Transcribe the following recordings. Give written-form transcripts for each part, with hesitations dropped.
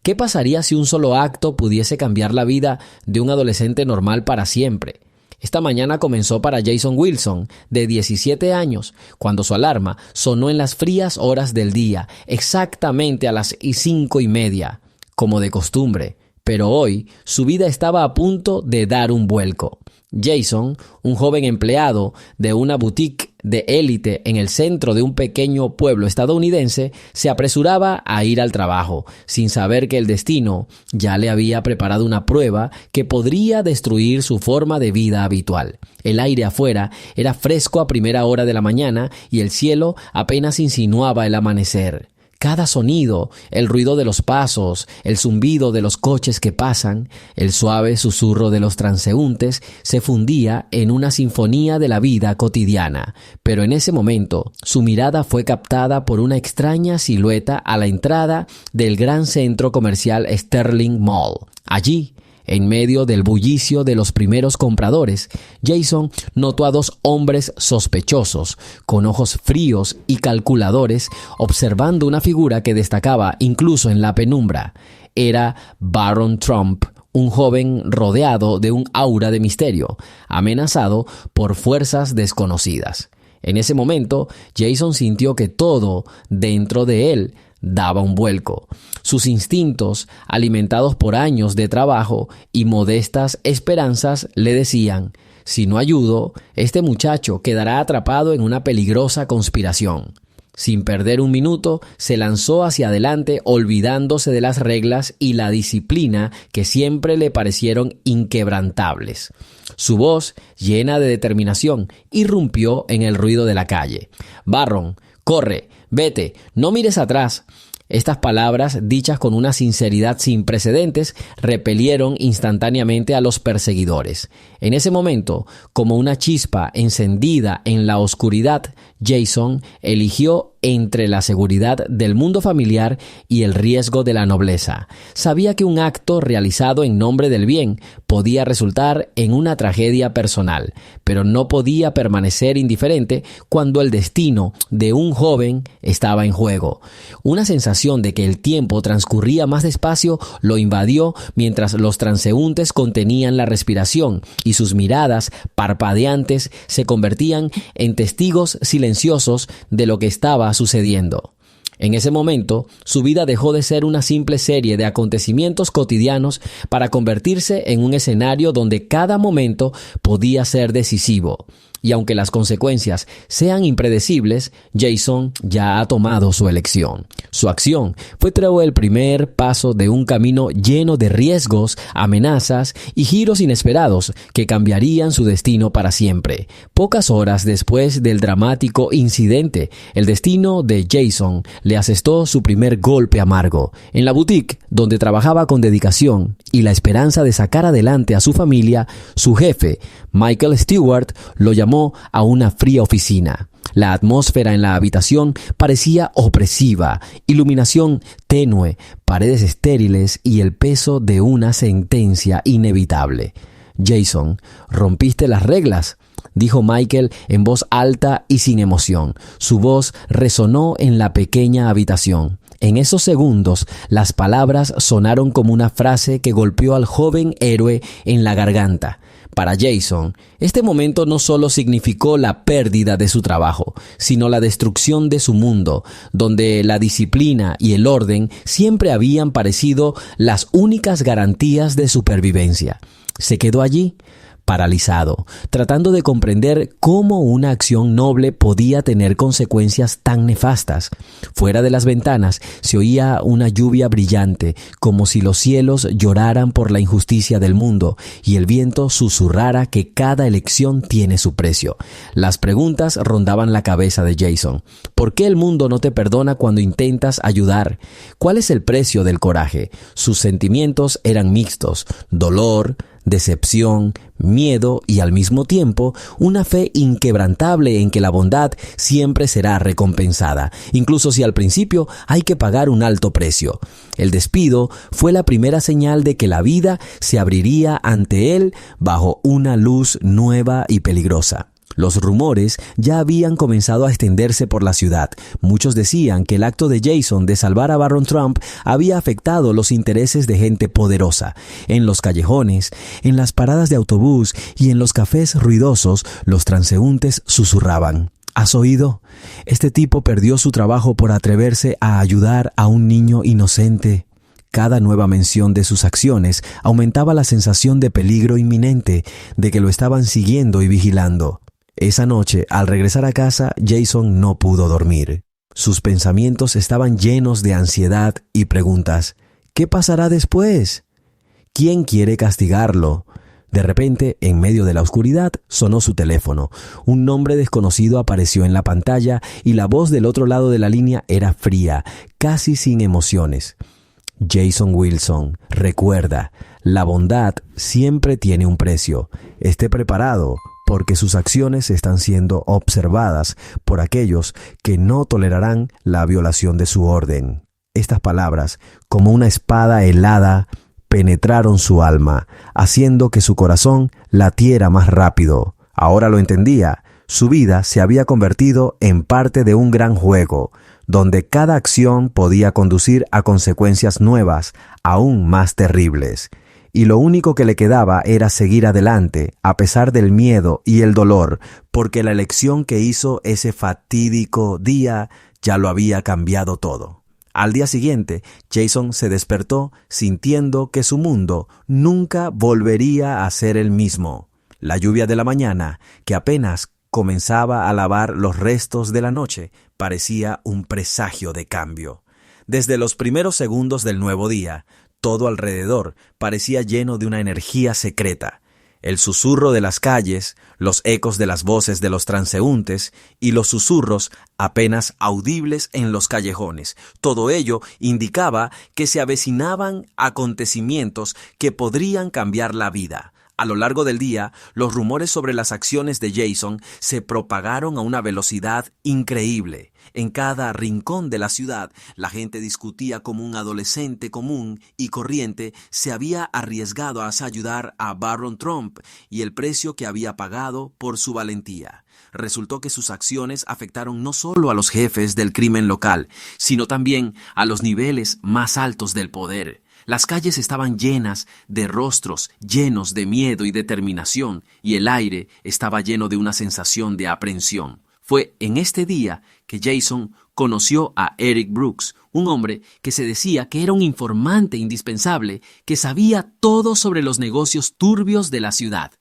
¿Qué pasaría si un solo acto pudiese cambiar la vida de un adolescente normal para siempre? Esta mañana comenzó para Jason Wilson, de 17 años, cuando su alarma sonó en las frías horas del día, exactamente a las 5:30, como de costumbre. Pero hoy su vida estaba a punto de dar un vuelco. Jason, un joven empleado de una boutique de élite en el centro de un pequeño pueblo estadounidense, se apresuraba a ir al trabajo, sin saber que el destino ya le había preparado una prueba que podría destruir su forma de vida habitual. El aire afuera era fresco a primera hora de la mañana y el cielo apenas insinuaba el amanecer. Cada sonido, el ruido de los pasos, el zumbido de los coches que pasan, el suave susurro de los transeúntes, se fundía en una sinfonía de la vida cotidiana. Pero en ese momento, su mirada fue captada por una extraña silueta a la entrada del gran centro comercial Sterling Mall. Allí, en medio del bullicio de los primeros compradores, Jason notó a dos hombres sospechosos, con ojos fríos y calculadores, observando una figura que destacaba incluso en la penumbra. Era Baron Trump, un joven rodeado de un aura de misterio, amenazado por fuerzas desconocidas. En ese momento, Jason sintió que todo dentro de él daba un vuelco. Sus instintos, alimentados por años de trabajo y modestas esperanzas, le decían: si no ayudo, este muchacho quedará atrapado en una peligrosa conspiración. Sin perder un minuto, se lanzó hacia adelante, olvidándose de las reglas y la disciplina que siempre le parecieron inquebrantables. Su voz, llena de determinación, irrumpió en el ruido de la calle. «Baron, corre, vete, no mires atrás». Estas palabras, dichas con una sinceridad sin precedentes, repelieron instantáneamente a los perseguidores. En ese momento, como una chispa encendida en la oscuridad, Jason eligió entre la seguridad del mundo familiar y el riesgo de la nobleza. Sabía que un acto realizado en nombre del bien podía resultar en una tragedia personal, pero no podía permanecer indiferente cuando el destino de un joven estaba en juego. Una sensación de que el tiempo transcurría más despacio lo invadió mientras los transeúntes contenían la respiración y sus miradas parpadeantes se convertían en testigos silenciosos de lo que estaba sucediendo. En ese momento, su vida dejó de ser una simple serie de acontecimientos cotidianos para convertirse en un escenario donde cada momento podía ser decisivo. Y aunque las consecuencias sean impredecibles, Jason ya ha tomado su elección. Su acción fue el primer paso de un camino lleno de riesgos, amenazas y giros inesperados que cambiarían su destino para siempre. Pocas horas después del dramático incidente, el destino de Jason le asestó su primer golpe amargo. En la boutique, donde trabajaba con dedicación y la esperanza de sacar adelante a su familia, su jefe, Michael Stewart, lo llamó a una fría oficina. La atmósfera en la habitación parecía opresiva, iluminación tenue, paredes estériles y el peso de una sentencia inevitable. «Jason, rompiste las reglas», dijo Michael en voz alta y sin emoción. Su voz resonó en la pequeña habitación. En esos segundos, las palabras sonaron como una frase que golpeó al joven héroe en la garganta. Para Jason, este momento no solo significó la pérdida de su trabajo, sino la destrucción de su mundo, donde la disciplina y el orden siempre habían parecido las únicas garantías de supervivencia. Se quedó allí, paralizado, tratando de comprender cómo una acción noble podía tener consecuencias tan nefastas. Fuera de las ventanas se oía una lluvia brillante, como si los cielos lloraran por la injusticia del mundo y el viento susurrara que cada elección tiene su precio. Las preguntas rondaban la cabeza de Jason. ¿Por qué el mundo no te perdona cuando intentas ayudar? ¿Cuál es el precio del coraje? Sus sentimientos eran mixtos: dolor, decepción, miedo y al mismo tiempo una fe inquebrantable en que la bondad siempre será recompensada, incluso si al principio hay que pagar un alto precio. El despido fue la primera señal de que la vida se abriría ante él bajo una luz nueva y peligrosa. Los rumores ya habían comenzado a extenderse por la ciudad. Muchos decían que el acto de Jason de salvar a Baron Trump había afectado los intereses de gente poderosa. En los callejones, en las paradas de autobús y en los cafés ruidosos, los transeúntes susurraban: ¿has oído? Este tipo perdió su trabajo por atreverse a ayudar a un niño inocente. Cada nueva mención de sus acciones aumentaba la sensación de peligro inminente, de que lo estaban siguiendo y vigilando. Esa noche, al regresar a casa, Jason no pudo dormir. Sus pensamientos estaban llenos de ansiedad y preguntas. ¿Qué pasará después? ¿Quién quiere castigarlo? De repente, en medio de la oscuridad, sonó su teléfono. Un nombre desconocido apareció en la pantalla y la voz del otro lado de la línea era fría, casi sin emociones. Jason Wilson, recuerda, la bondad siempre tiene un precio. Esté preparado, porque sus acciones están siendo observadas por aquellos que no tolerarán la violación de su orden. Estas palabras, como una espada helada, penetraron su alma, haciendo que su corazón latiera más rápido. Ahora lo entendía. Su vida se había convertido en parte de un gran juego, donde cada acción podía conducir a consecuencias nuevas, aún más terribles. Y lo único que le quedaba era seguir adelante, a pesar del miedo y el dolor, porque la elección que hizo ese fatídico día ya lo había cambiado todo. Al día siguiente, Jason se despertó sintiendo que su mundo nunca volvería a ser el mismo. La lluvia de la mañana, que apenas comenzaba a lavar los restos de la noche, parecía un presagio de cambio. Desde los primeros segundos del nuevo día, todo alrededor parecía lleno de una energía secreta. El susurro de las calles, los ecos de las voces de los transeúntes y los susurros apenas audibles en los callejones. Todo ello indicaba que se avecinaban acontecimientos que podrían cambiar la vida. A lo largo del día, los rumores sobre las acciones de Jason se propagaron a una velocidad increíble. En cada rincón de la ciudad, la gente discutía cómo un adolescente común y corriente se había arriesgado a ayudar a Baron Trump y el precio que había pagado por su valentía. Resultó que sus acciones afectaron no solo a los jefes del crimen local, sino también a los niveles más altos del poder. Las calles estaban llenas de rostros llenos de miedo y determinación, y el aire estaba lleno de una sensación de aprensión. Fue en este día que Jason conoció a Eric Brooks, un hombre que se decía que era un informante indispensable que sabía todo sobre los negocios turbios de la ciudad.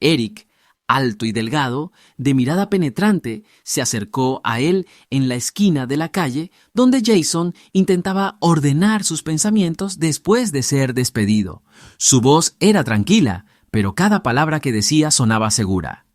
Eric, alto y delgado, de mirada penetrante, se acercó a él en la esquina de la calle donde Jason intentaba ordenar sus pensamientos después de ser despedido. Su voz era tranquila, pero cada palabra que decía sonaba segura.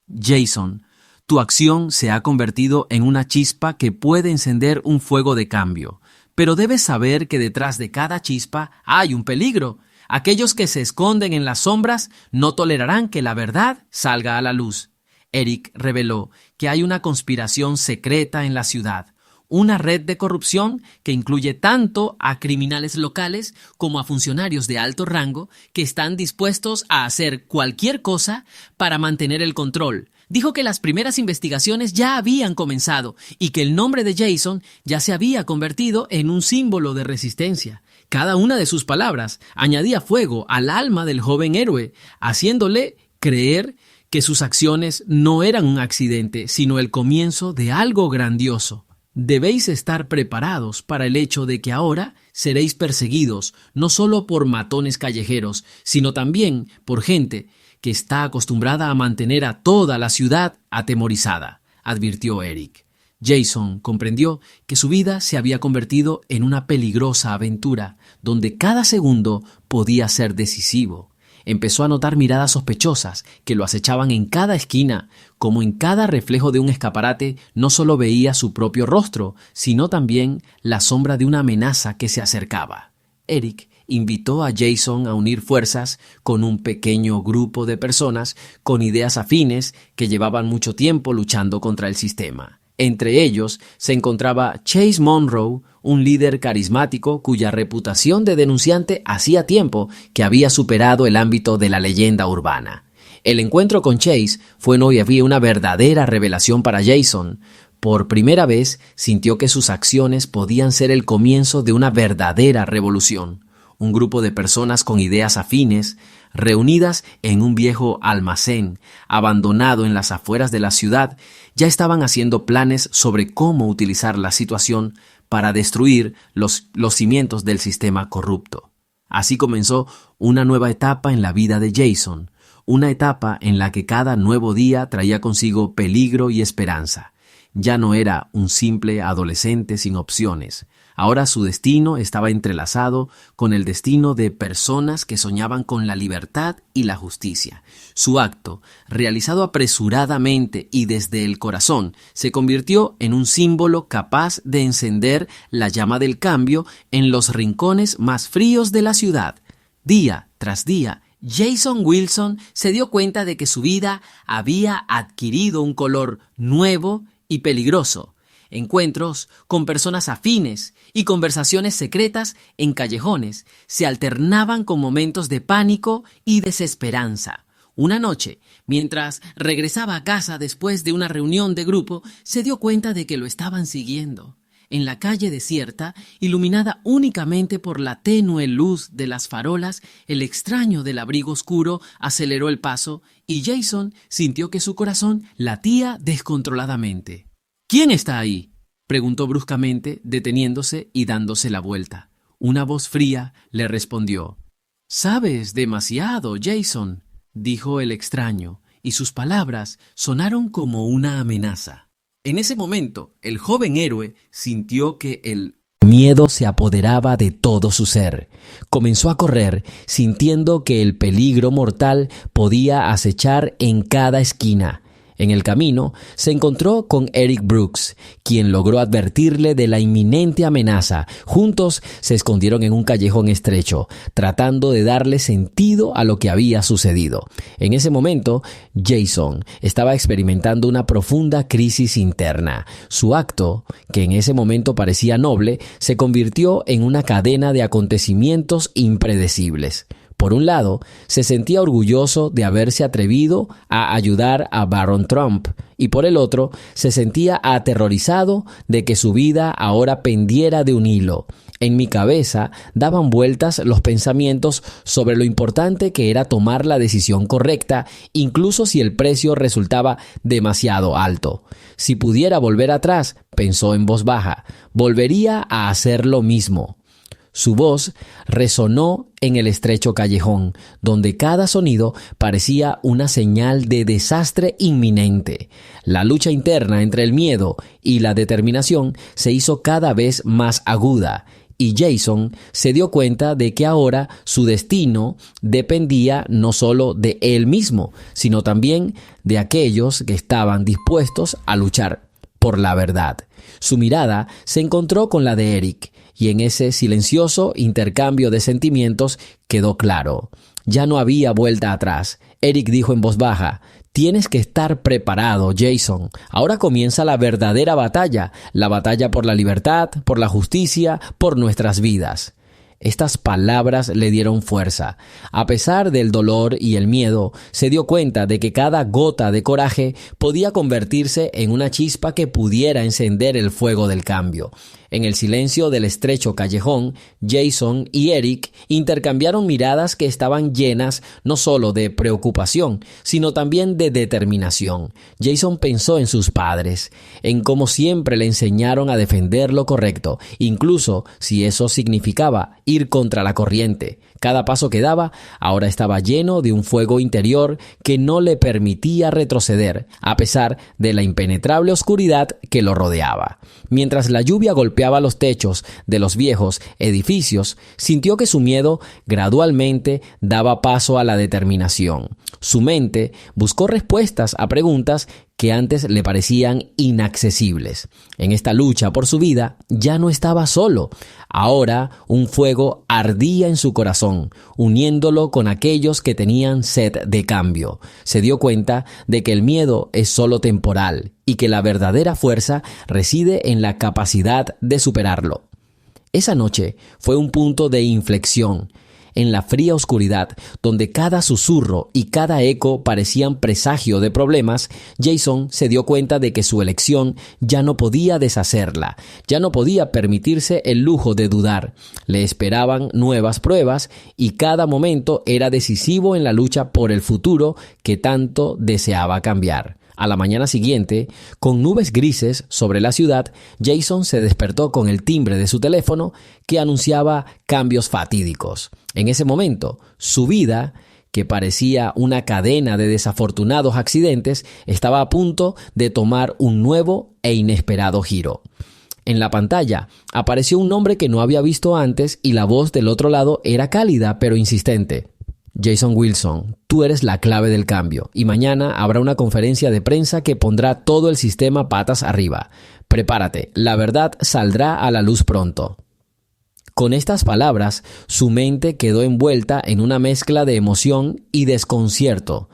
Jason, tu acción se ha convertido en una chispa que puede encender un fuego de cambio, pero debes saber que detrás de cada chispa hay un peligro. Aquellos que se esconden en las sombras no tolerarán que la verdad salga a la luz. Eric reveló que hay una conspiración secreta en la ciudad, una red de corrupción que incluye tanto a criminales locales como a funcionarios de alto rango que están dispuestos a hacer cualquier cosa para mantener el control. Dijo que las primeras investigaciones ya habían comenzado y que el nombre de Jason ya se había convertido en un símbolo de resistencia. Cada una de sus palabras añadía fuego al alma del joven héroe, haciéndole creer que sus acciones no eran un accidente, sino el comienzo de algo grandioso. Debéis estar preparados para el hecho de que ahora seréis perseguidos no solo por matones callejeros, sino también por gente que está acostumbrada a mantener a toda la ciudad atemorizada, advirtió Eric. Jason comprendió que su vida se había convertido en una peligrosa aventura, donde cada segundo podía ser decisivo. Empezó a notar miradas sospechosas que lo acechaban en cada esquina, como en cada reflejo de un escaparate no solo veía su propio rostro, sino también la sombra de una amenaza que se acercaba. Eric invitó a Jason a unir fuerzas con un pequeño grupo de personas con ideas afines que llevaban mucho tiempo luchando contra el sistema. Entre ellos se encontraba Chase Monroe, un líder carismático cuya reputación de denunciante hacía tiempo que había superado el ámbito de la leyenda urbana. El encuentro con Chase fue una verdadera revelación para Jason. Por primera vez sintió que sus acciones podían ser el comienzo de una verdadera revolución. Un grupo de personas con ideas afines, reunidas en un viejo almacén abandonado en las afueras de la ciudad, ya estaban haciendo planes sobre cómo utilizar la situación para destruir los cimientos del sistema corrupto. Así comenzó una nueva etapa en la vida de Jason, una etapa en la que cada nuevo día traía consigo peligro y esperanza. Ya no era un simple adolescente sin opciones. Ahora su destino estaba entrelazado con el destino de personas que soñaban con la libertad y la justicia. Su acto, realizado apresuradamente y desde el corazón, se convirtió en un símbolo capaz de encender la llama del cambio en los rincones más fríos de la ciudad. Día tras día, Jason Wilson se dio cuenta de que su vida había adquirido un color nuevo y peligroso. Encuentros con personas afines y conversaciones secretas en callejones se alternaban con momentos de pánico y desesperanza. Una noche, mientras regresaba a casa después de una reunión de grupo, se dio cuenta de que lo estaban siguiendo. En la calle desierta, iluminada únicamente por la tenue luz de las farolas, el extraño del abrigo oscuro aceleró el paso y Jason sintió que su corazón latía descontroladamente. «¿Quién está ahí?», preguntó bruscamente, deteniéndose y dándose la vuelta. Una voz fría le respondió. «Sabes demasiado, Jason», dijo el extraño, y sus palabras sonaron como una amenaza. En ese momento, el joven héroe sintió que el miedo se apoderaba de todo su ser. Comenzó a correr, sintiendo que el peligro mortal podía acechar en cada esquina. En el camino se encontró con Eric Brooks, quien logró advertirle de la inminente amenaza. Juntos se escondieron en un callejón estrecho, tratando de darle sentido a lo que había sucedido. En ese momento, Jason estaba experimentando una profunda crisis interna. Su acto, que en ese momento parecía noble, se convirtió en una cadena de acontecimientos impredecibles. Por un lado, se sentía orgulloso de haberse atrevido a ayudar a Baron Trump, y por el otro, se sentía aterrorizado de que su vida ahora pendiera de un hilo. En mi cabeza daban vueltas los pensamientos sobre lo importante que era tomar la decisión correcta, incluso si el precio resultaba demasiado alto. Si pudiera volver atrás, pensó en voz baja, volvería a hacer lo mismo. Su voz resonó en el estrecho callejón, donde cada sonido parecía una señal de desastre inminente. La lucha interna entre el miedo y la determinación se hizo cada vez más aguda, y Jason se dio cuenta de que ahora su destino dependía no solo de él mismo, sino también de aquellos que estaban dispuestos a luchar por la verdad. Su mirada se encontró con la de Eric, y en ese silencioso intercambio de sentimientos quedó claro. Ya no había vuelta atrás. Eric dijo en voz baja: «Tienes que estar preparado, Jason. Ahora comienza la verdadera batalla, la batalla por la libertad, por la justicia, por nuestras vidas». Estas palabras le dieron fuerza. A pesar del dolor y el miedo, se dio cuenta de que cada gota de coraje podía convertirse en una chispa que pudiera encender el fuego del cambio. En el silencio del estrecho callejón, Jason y Eric intercambiaron miradas que estaban llenas no solo de preocupación, sino también de determinación. Jason pensó en sus padres, en cómo siempre le enseñaron a defender lo correcto, incluso si eso significaba ir contra la corriente. Cada paso que daba ahora estaba lleno de un fuego interior que no le permitía retroceder, a pesar de la impenetrable oscuridad que lo rodeaba. Mientras la lluvia golpeaba los techos de los viejos edificios, sintió que su miedo gradualmente daba paso a la determinación. Su mente buscó respuestas a preguntas que antes le parecían inaccesibles. En esta lucha por su vida ya no estaba solo. Ahora un fuego ardía en su corazón, uniéndolo con aquellos que tenían sed de cambio. Se dio cuenta de que el miedo es solo temporal y que la verdadera fuerza reside en la capacidad de superarlo. Esa noche fue un punto de inflexión. en la fría oscuridad, donde cada susurro y cada eco parecían presagio de problemas, Jason se dio cuenta de que su elección ya no podía deshacerla, ya no podía permitirse el lujo de dudar. Le esperaban nuevas pruebas y cada momento era decisivo en la lucha por el futuro que tanto deseaba cambiar. A la mañana siguiente, con nubes grises sobre la ciudad, Jason se despertó con el timbre de su teléfono que anunciaba cambios fatídicos. En ese momento, su vida, que parecía una cadena de desafortunados accidentes, estaba a punto de tomar un nuevo e inesperado giro. En la pantalla apareció un nombre que no había visto antes y la voz del otro lado era cálida pero insistente. Jason Wilson, tú eres la clave del cambio y mañana habrá una conferencia de prensa que pondrá todo el sistema patas arriba. Prepárate, la verdad saldrá a la luz pronto. Con estas palabras, su mente quedó envuelta en una mezcla de emoción y desconcierto.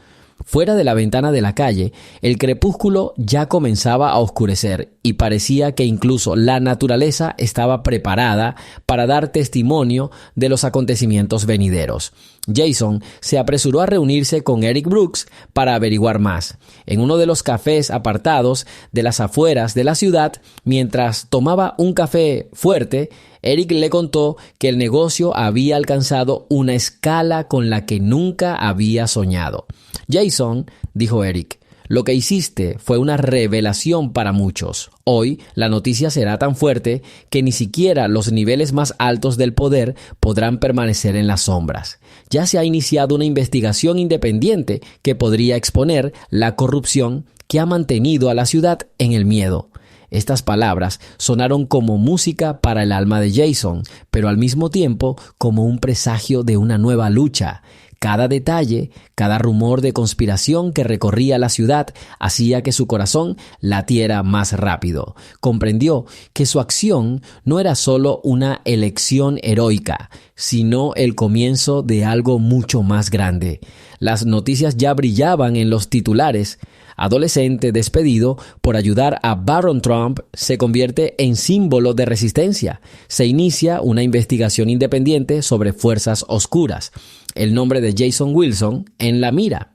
Fuera de la ventana de la calle, el crepúsculo ya comenzaba a oscurecer y parecía que incluso la naturaleza estaba preparada para dar testimonio de los acontecimientos venideros. Jason se apresuró a reunirse con Eric Brooks para averiguar más. En uno de los cafés apartados de las afueras de la ciudad, mientras tomaba un café fuerte, Eric le contó que el negocio había alcanzado una escala con la que nunca había soñado. Jason, dijo Eric, lo que hiciste fue una revelación para muchos. Hoy la noticia será tan fuerte que ni siquiera los niveles más altos del poder podrán permanecer en las sombras. Ya se ha iniciado una investigación independiente que podría exponer la corrupción que ha mantenido a la ciudad en el miedo. Estas palabras sonaron como música para el alma de Jason, pero al mismo tiempo como un presagio de una nueva lucha. Cada detalle, cada rumor de conspiración que recorría la ciudad hacía que su corazón latiera más rápido. Comprendió que su acción no era solo una elección heroica, sino el comienzo de algo mucho más grande. Las noticias ya brillaban en los titulares. Adolescente despedido por ayudar a Barron Trump se convierte en símbolo de resistencia. Se inicia una investigación independiente sobre fuerzas oscuras. El nombre de Jason Wilson en la mira.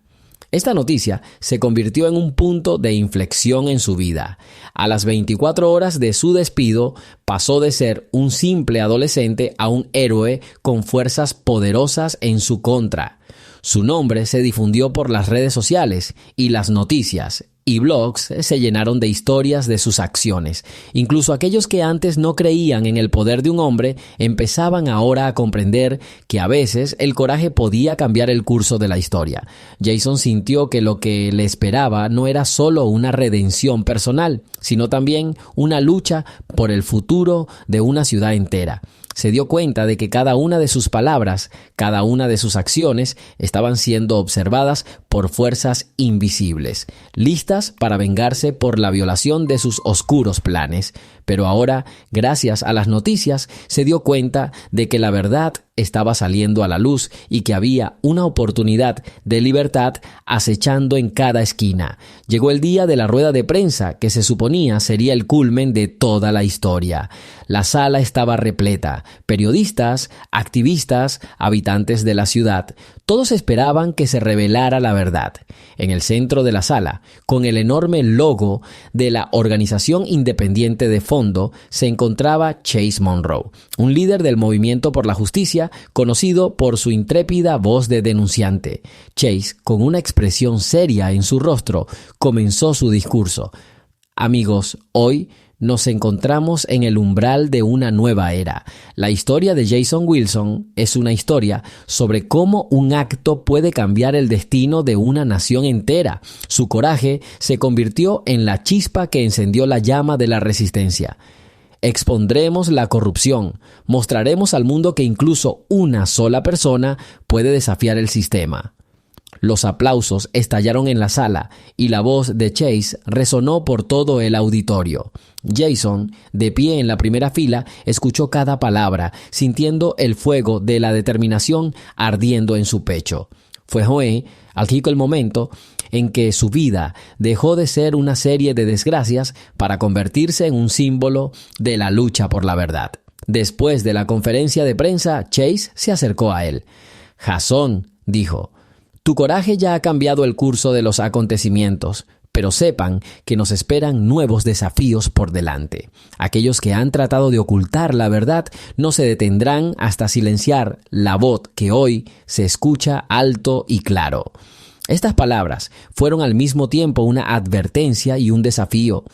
Esta noticia se convirtió en un punto de inflexión en su vida. A las 24 horas de su despido, pasó de ser un simple adolescente a un héroe con fuerzas poderosas en su contra. Su nombre se difundió por las redes sociales y las noticias y blogs se llenaron de historias de sus acciones. Incluso aquellos que antes no creían en el poder de un hombre empezaban ahora a comprender que a veces el coraje podía cambiar el curso de la historia. Jason sintió que lo que le esperaba no era solo una redención personal, sino también una lucha por el futuro de una ciudad entera. Se dio cuenta de que cada una de sus palabras, cada una de sus acciones estaban siendo observadas por fuerzas invisibles, listas para vengarse por la violación de sus oscuros planes. Pero ahora, gracias a las noticias, se dio cuenta de que la verdad estaba saliendo a la luz y que había una oportunidad de libertad acechando en cada esquina. Llegó el día de la rueda de prensa que se suponía sería el culmen de toda la historia. La sala estaba repleta. Periodistas, activistas, habitantes de la ciudad, todos esperaban que se revelara la verdad. En el centro de la sala, con el enorme logo de la organización independiente de fondo, se encontraba Chase Monroe, un líder del movimiento por la justicia, conocido por su intrépida voz de denunciante. Chase, con una expresión seria en su rostro, comenzó su discurso. Amigos, hoy nos encontramos en el umbral de una nueva era. La historia de Jason Wilson es una historia sobre cómo un acto puede cambiar el destino de una nación entera. Su coraje se convirtió en la chispa que encendió la llama de la resistencia. Expondremos la corrupción, mostraremos al mundo que incluso una sola persona puede desafiar el sistema. Los aplausos estallaron en la sala y la voz de Chase resonó por todo el auditorio. Jason, de pie en la primera fila, escuchó cada palabra, sintiendo el fuego de la determinación ardiendo en su pecho. Fue el momento en que su vida dejó de ser una serie de desgracias para convertirse en un símbolo de la lucha por la verdad. Después de la conferencia de prensa, Chase se acercó a él. «Jasón», dijo, «tu coraje ya ha cambiado el curso de los acontecimientos, pero sepan que nos esperan nuevos desafíos por delante. Aquellos que han tratado de ocultar la verdad no se detendrán hasta silenciar la voz que hoy se escucha alto y claro». Estas palabras fueron al mismo tiempo una advertencia y un desafío.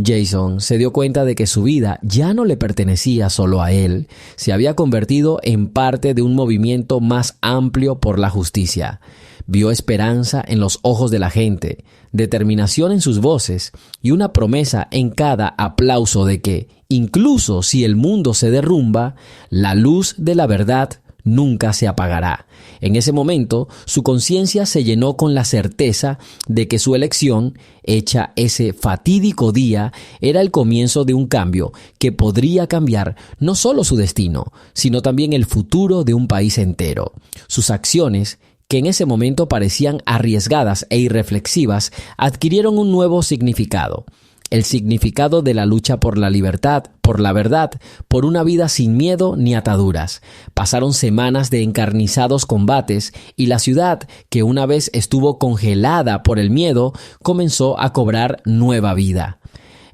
Jason se dio cuenta de que su vida ya no le pertenecía solo a él, se había convertido en parte de un movimiento más amplio por la justicia. Vio esperanza en los ojos de la gente, determinación en sus voces y una promesa en cada aplauso de que, incluso si el mundo se derrumba, la luz de la verdad nunca se apagará. En ese momento, su conciencia se llenó con la certeza de que su elección, hecha ese fatídico día, era el comienzo de un cambio que podría cambiar no solo su destino, sino también el futuro de un país entero. Sus acciones, que en ese momento parecían arriesgadas e irreflexivas, adquirieron un nuevo significado. El significado de la lucha por la libertad, por la verdad, por una vida sin miedo ni ataduras. Pasaron semanas de encarnizados combates y la ciudad, que una vez estuvo congelada por el miedo, comenzó a cobrar nueva vida.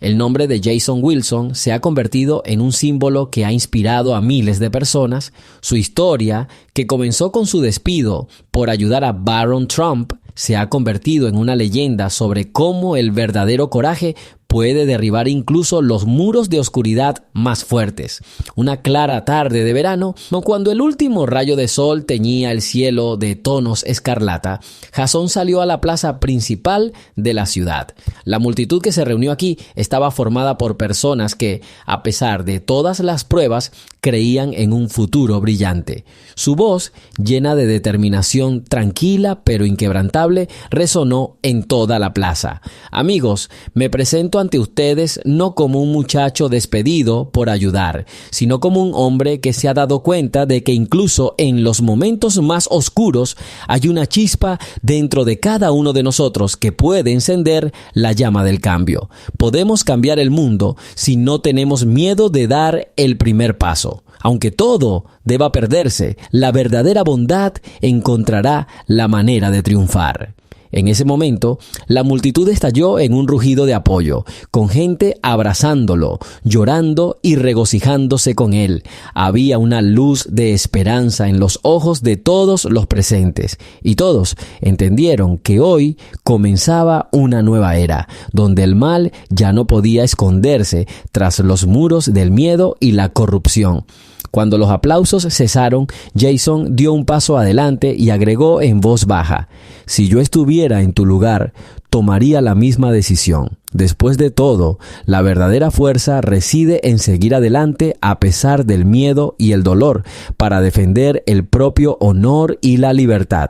El nombre de Jason Wilson se ha convertido en un símbolo que ha inspirado a miles de personas. Su historia, que comenzó con su despido por ayudar a Barron Trump, se ha convertido en una leyenda sobre cómo el verdadero coraje puede derribar incluso los muros de oscuridad más fuertes. Una clara tarde de verano, cuando el último rayo de sol teñía el cielo de tonos escarlata, Jasón salió a la plaza principal de la ciudad. La multitud que se reunió aquí estaba formada por personas que, a pesar de todas las pruebas, creían en un futuro brillante. Su voz, llena de determinación tranquila pero inquebrantable, resonó en toda la plaza. Amigos, me presento ante ustedes no como un muchacho despedido por ayudar, sino como un hombre que se ha dado cuenta de que incluso en los momentos más oscuros hay una chispa dentro de cada uno de nosotros que puede encender la llama del cambio. Podemos cambiar el mundo si no tenemos miedo de dar el primer paso. Aunque todo deba perderse, la verdadera bondad encontrará la manera de triunfar. En ese momento, la multitud estalló en un rugido de apoyo, con gente abrazándolo, llorando y regocijándose con él. Había una luz de esperanza en los ojos de todos los presentes, y todos entendieron que hoy comenzaba una nueva era, donde el mal ya no podía esconderse tras los muros del miedo y la corrupción. Cuando los aplausos cesaron, Jason dio un paso adelante y agregó en voz baja: «Si yo estuviera en tu lugar, tomaría la misma decisión. Después de todo, la verdadera fuerza reside en seguir adelante a pesar del miedo y el dolor, para defender el propio honor y la libertad.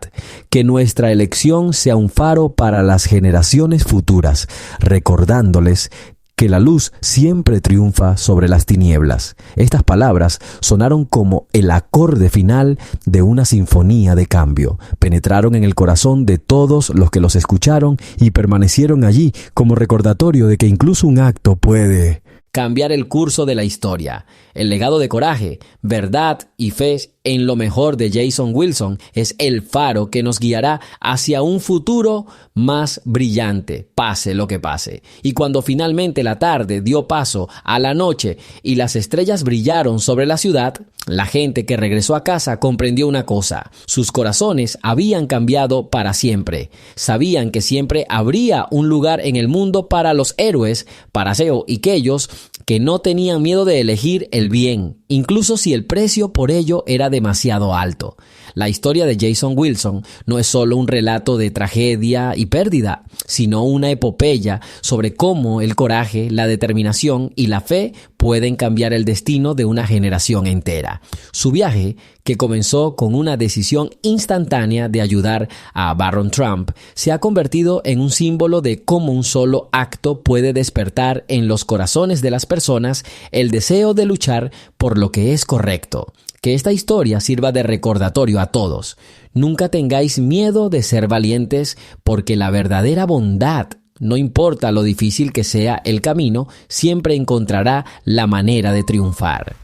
Que nuestra elección sea un faro para las generaciones futuras, recordándoles que la luz siempre triunfa sobre las tinieblas». Estas palabras sonaron como el acorde final de una sinfonía de cambio. Penetraron en el corazón de todos los que los escucharon y permanecieron allí como recordatorio de que incluso un acto puede cambiar el curso de la historia. El legado de coraje, verdad y fe en lo mejor de Jason Wilson es el faro que nos guiará hacia un futuro más brillante, pase lo que pase. Y cuando finalmente la tarde dio paso a la noche y las estrellas brillaron sobre la ciudad, la gente que regresó a casa comprendió una cosa: sus corazones habían cambiado para siempre. Sabían que siempre habría un lugar en el mundo para los héroes, para Seo y aquellos que no tenían miedo de elegir el bien, incluso si el precio por ello era demasiado alto. La historia de Jason Wilson no es solo un relato de tragedia y pérdida, sino una epopeya sobre cómo el coraje, la determinación y la fe pueden cambiar el destino de una generación entera. Su viaje, que comenzó con una decisión instantánea de ayudar a Barron Trump, se ha convertido en un símbolo de cómo un solo acto puede despertar en los corazones de las personas el deseo de luchar por lo que es correcto. Que esta historia sirva de recordatorio a todos. Nunca tengáis miedo de ser valientes, porque la verdadera bondad, no importa lo difícil que sea el camino, siempre encontrará la manera de triunfar.